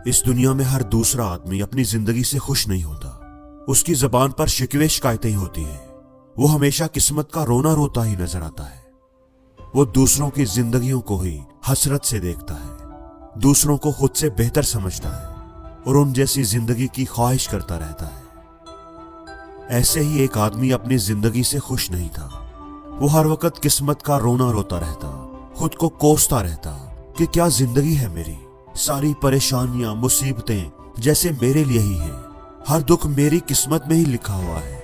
इस दुनिया में हर दूसरा आदमी अपनी जिंदगी से खुश नहीं होता। उसकी जबान पर शिकवे शिकायतें ही होती हैं। वो हमेशा किस्मत का रोना रोता ही नजर आता है। वो दूसरों की जिंदगियों को ही हसरत से देखता है, दूसरों को खुद से बेहतर समझता है और उन जैसी जिंदगी की ख्वाहिश करता रहता है। ऐसे ही एक आदमी अपनी जिंदगी से खुश नहीं था। वो हर वक्त किस्मत का रोना रोता रहता, खुद को कोसता रहता कि क्या जिंदगी है मेरी, सारी परेशानियां मुसीबतें जैसे मेरे लिए ही हैं, हर दुख मेरी किस्मत में ही लिखा हुआ है।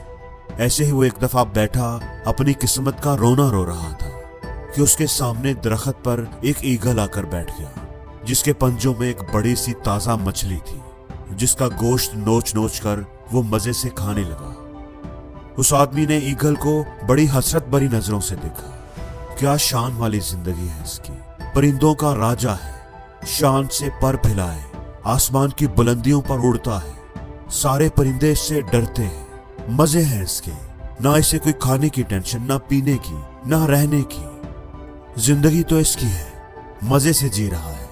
ऐसे ही वो एक दफा बैठा अपनी किस्मत का रोना रो रहा था कि उसके सामने दरख्त पर एक ईगल आकर बैठ गया, जिसके पंजों में एक बड़ी सी ताजा मछली थी, जिसका गोश्त नोच नोच कर वो मजे से खाने लगा। उस आदमी ने ईगल को बड़ी हसरत भरी नजरों से देखा। क्या शान वाली जिंदगी है इसकी, परिंदों का राजा है, शान से पर फैलाए आसमान की बुलंदियों पर उड़ता है, सारे परिंदे इससे डरते हैं, मजे हैं इसके, ना इसे कोई खाने की टेंशन, ना पीने की, ना रहने की। जिंदगी तो इसकी है, मजे से जी रहा है,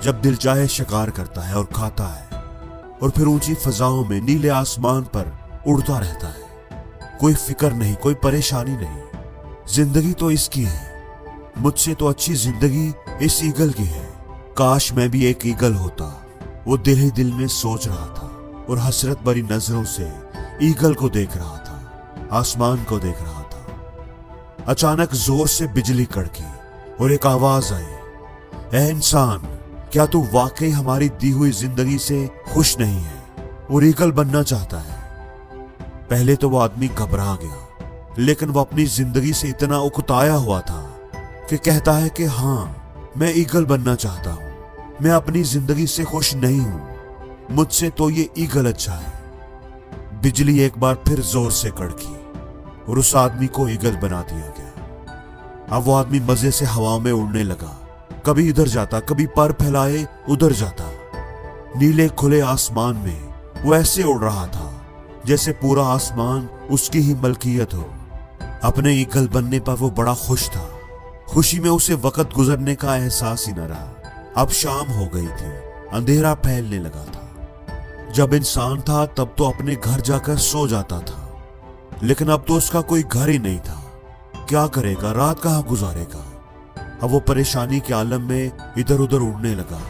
जब दिल चाहे शिकार करता है और खाता है और फिर ऊंची फजाओं में नीले आसमान पर उड़ता रहता है। कोई फिक्र नहीं, कोई परेशानी नहीं, जिंदगी तो इसकी है। मुझसे तो अच्छी जिंदगी इस ईगल की है, काश मैं भी एक ईगल होता। वो दिल ही दिल में सोच रहा था और हसरत भरी नजरों से ईगल को देख रहा था, आसमान को देख रहा था। अचानक जोर से बिजली कड़की और एक आवाज आई, ऐ इंसान, क्या तू वाकई हमारी दी हुई जिंदगी से खुश नहीं है और ईगल बनना चाहता है? पहले तो वो आदमी घबरा गया, लेकिन वो अपनी जिंदगी से इतना उकताया हुआ था कि कहता है कि हाँ, मैं ईगल बनना चाहता हूं, मैं अपनी जिंदगी से खुश नहीं हूं, मुझसे तो ये ईगल अच्छा है। बिजली एक बार फिर जोर से कड़की और उस आदमी को ईगल बना दिया गया। अब वो आदमी मजे से हवा में उड़ने लगा, कभी इधर जाता, कभी पर फैलाए उधर जाता। नीले खुले आसमान में वो ऐसे उड़ रहा था जैसे पूरा आसमान उसकी ही मलकियत हो। अपने ईगल बनने पर वो बड़ा खुश था। खुशी में उसे वक्त गुजरने का एहसास ही न रहा। अब शाम हो गई थी, अंधेरा फैलने लगा था। जब इंसान था तब तो अपने घर जाकर सो जाता था, लेकिन अब तो उसका कोई घर ही नहीं था। क्या करेगा, रात कहाँ गुजारेगा? अब वो परेशानी के आलम में इधर उधर उड़ने लगा,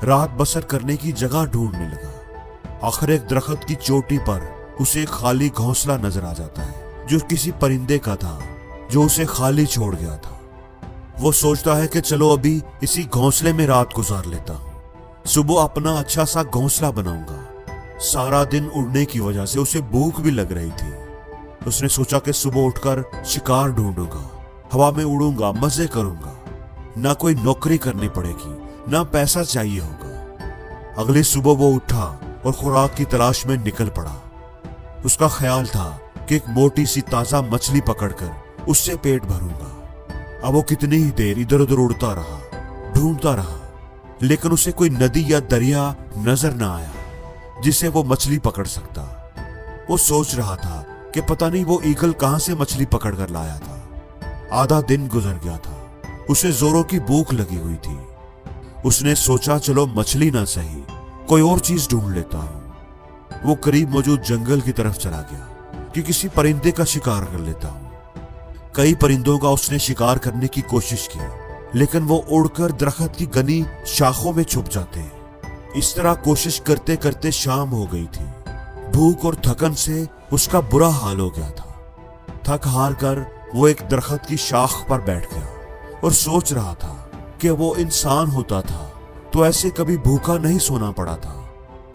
रात बसर करने की जगह ढूंढने लगा। आखिर एक दरख्त की चोटी पर उसे एक खाली घोंसला नजर आ जाता है, जो किसी परिंदे का था, जो उसे खाली छोड़ गया था। वो सोचता है कि चलो अभी इसी घोंसले में रात गुजार लेता हूं, सुबह अपना अच्छा सा घोंसला बनाऊंगा। सारा दिन उड़ने की वजह से उसे भूख भी लग रही थी। उसने सोचा कि सुबह उठकर शिकार ढूंढूंगा, हवा में उड़ूंगा, मजे करूंगा, ना कोई नौकरी करनी पड़ेगी, ना पैसा चाहिए होगा। अगली सुबह वो उठा और खुराक की तलाश में निकल पड़ा। उसका ख्याल था कि एक मोटी सी ताजा मछली पकड़कर उससे पेट भरूंगा। अब वो कितनी ही देर इधर उधर उड़ता रहा, ढूंढता रहा, लेकिन उसे कोई नदी या दरिया नजर ना आया जिसे वो मछली पकड़ सकता। वो सोच रहा था कि पता नहीं वो ईगल कहां से मछली पकड़ कर लाया था। आधा दिन गुजर गया था, उसे जोरों की भूख लगी हुई थी। उसने सोचा चलो मछली ना सही, कोई और चीज ढूंढ लेता हूं। वो करीब मौजूद जंगल की तरफ चला गया कि किसी परिंदे का शिकार कर लेता हूं। कई परिंदों का उसने शिकार करने की कोशिश की, लेकिन वो उड़कर दरख्त की घनी शाखों में छुप जाते हैं। इस तरह कोशिश करते करते शाम हो गई थी। भूख और थकन से उसका बुरा हाल हो गया था। थक हार कर वो एक दरख्त की शाख पर बैठ गया और सोच रहा था कि वो इंसान होता था तो ऐसे कभी भूखा नहीं सोना पड़ा था,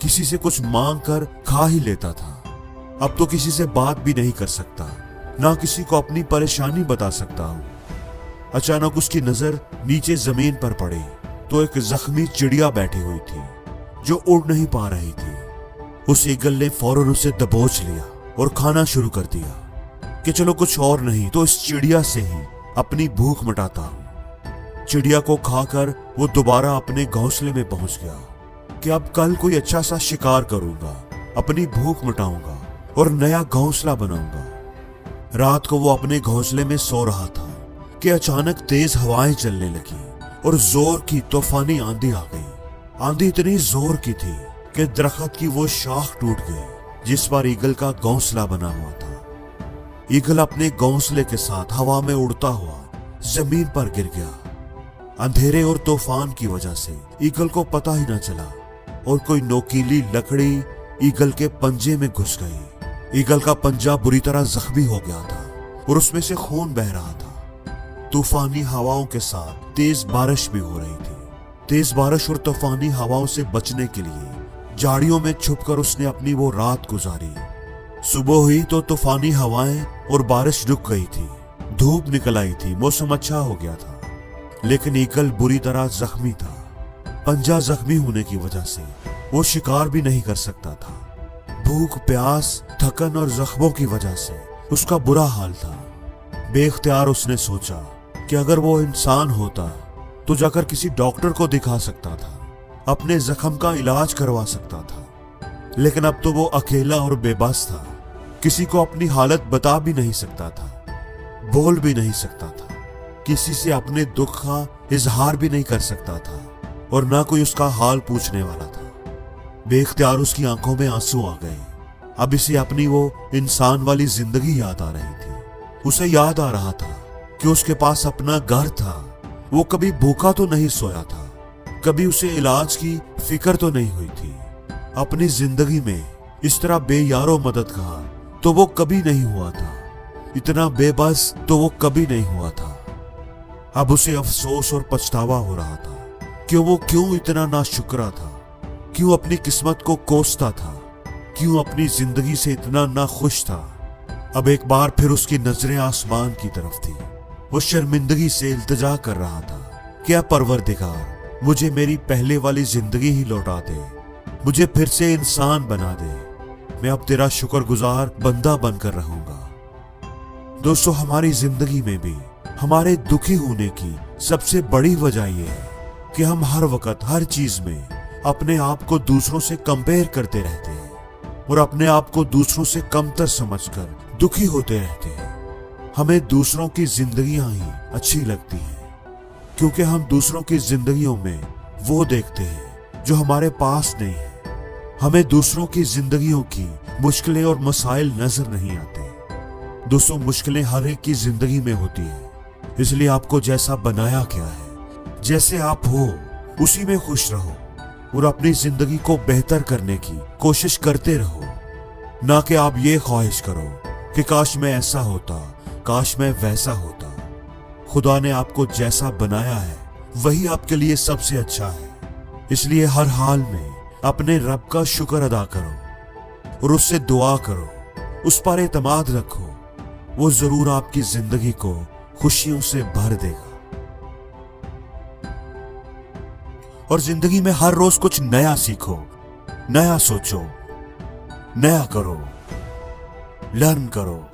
किसी से कुछ मांग कर खा ही लेता था। अब तो किसी से बात भी नहीं कर सकता, ना किसी को अपनी परेशानी बता सकता हूं। अचानक उसकी नजर नीचे जमीन पर पड़ी तो एक जख्मी चिड़िया बैठी हुई थी जो उड़ नहीं पा रही थी। उस ईगल ने फौरन उसे दबोच लिया और खाना शुरू कर दिया कि चलो कुछ और नहीं तो इस चिड़िया से ही अपनी भूख मिटाता हूं। चिड़िया को खाकर वो दोबारा अपने घोंसले में पहुंच गया कि अब कल कोई अच्छा सा शिकार करूंगा, अपनी भूख मिटाऊंगा और नया घोंसला बनाऊंगा। रात को वो अपने घोंसले में सो रहा था कि अचानक तेज हवाएं चलने लगी और जोर की तूफानी आंधी आ गई। आंधी इतनी जोर की थी कि दरख्त की वो शाख टूट गई जिस पर ईगल का घोंसला बना हुआ था। ईगल अपने घोंसले के साथ हवा में उड़ता हुआ जमीन पर गिर गया। अंधेरे और तूफान की वजह से ईगल को पता ही न चला और कोई नोकीली लकड़ी ईगल के पंजे में घुस गई। ईगल का पंजा बुरी तरह जख्मी हो गया था और उसमें से खून बह रहा था। तूफानी हवाओं के साथ तेज बारिश भी हो रही थी। तेज बारिश और तूफानी हवाओं से बचने के लिए झाड़ियों में छुपकर उसने अपनी वो रात गुजारी। सुबह हुई तो तूफानी हवाएं और बारिश रुक गई थी। धूप निकल आई थी, मौसम अच्छा हो गया था, लेकिन ईगल बुरी तरह जख्मी था। पंजा जख्मी होने की वजह से वो शिकार भी नहीं कर सकता था। भूख, प्यास, थकन और जख्मों की वजह से उसका बुरा हाल था। बेख्तियार उसने सोचा कि अगर वो इंसान होता तो जाकर किसी डॉक्टर को दिखा सकता था, अपने जख्म का इलाज करवा सकता था। लेकिन अब तो वो अकेला और बेबस था, किसी को अपनी हालत बता भी नहीं सकता था, बोल भी नहीं सकता था, किसी से अपने दुख का इजहार भी नहीं कर सकता था और ना कोई उसका हाल पूछने वाला था। बेख्तियार उसकी आंखों में आंसू आ गए। अब इसे अपनी वो इंसान वाली जिंदगी याद आ रही थी। उसे याद आ रहा था कि उसके पास अपना घर था, वो कभी भूखा तो नहीं सोया था, कभी उसे इलाज की फिक्र तो नहीं हुई थी। अपनी जिंदगी में इस तरह बेयारो मददगार तो वो कभी नहीं हुआ था, इतना बेबस तो वो कभी नहीं हुआ था। अब उसे अफसोस और पछतावा हो रहा था कि वो क्यों इतना नाशुक्रा था, क्यों अपनी किस्मत को कोसता था, क्यों अपनी जिंदगी से इतना नाखुश था। अब एक बार फिर उसकी नजरें आसमान की तरफ थी। वो शर्मिंदगी से इल्तिजा कर रहा था, क्या परवरदिगार मुझे मेरी पहले वाली जिंदगी ही लौटा दे, मुझे फिर से इंसान बना दे, मैं अब तेरा शुक्रगुजार बंदा बनकर रहूंगा। दोस्तों, हमारी जिंदगी में भी हमारे दुखी होने की सबसे बड़ी वजह यह है कि हम हर वक्त हर चीज में अपने आप को दूसरों से कंपेयर करते रहते हैं और अपने आप को दूसरों से कमतर समझकर दुखी होते रहते हैं। हमें दूसरों की जिंदगियां ही अच्छी लगती हैं क्योंकि हम दूसरों की जिंदगियों में वो देखते हैं जो हमारे पास नहीं है। हमें दूसरों की जिंदगियों की मुश्किलें और मसाइल नजर नहीं आते। दोस्तों, मुश्किलें हर एक की जिंदगी में होती है, इसलिए आपको जैसा बनाया गया है, जैसे आप हो उसी में खुश रहो और अपनी जिंदगी को बेहतर करने की कोशिश करते रहो, ना कि आप ये ख्वाहिश करो कि काश मैं ऐसा होता, काश मैं वैसा होता। खुदा ने आपको जैसा बनाया है वही आपके लिए सबसे अच्छा है, इसलिए हर हाल में अपने रब का शुक्र अदा करो और उससे दुआ करो, उस पर एतमाद रखो, वो जरूर आपकी जिंदगी को खुशियों से भर देगा। और जिंदगी में हर रोज कुछ नया सीखो, नया सोचो, नया करो, लर्न करो।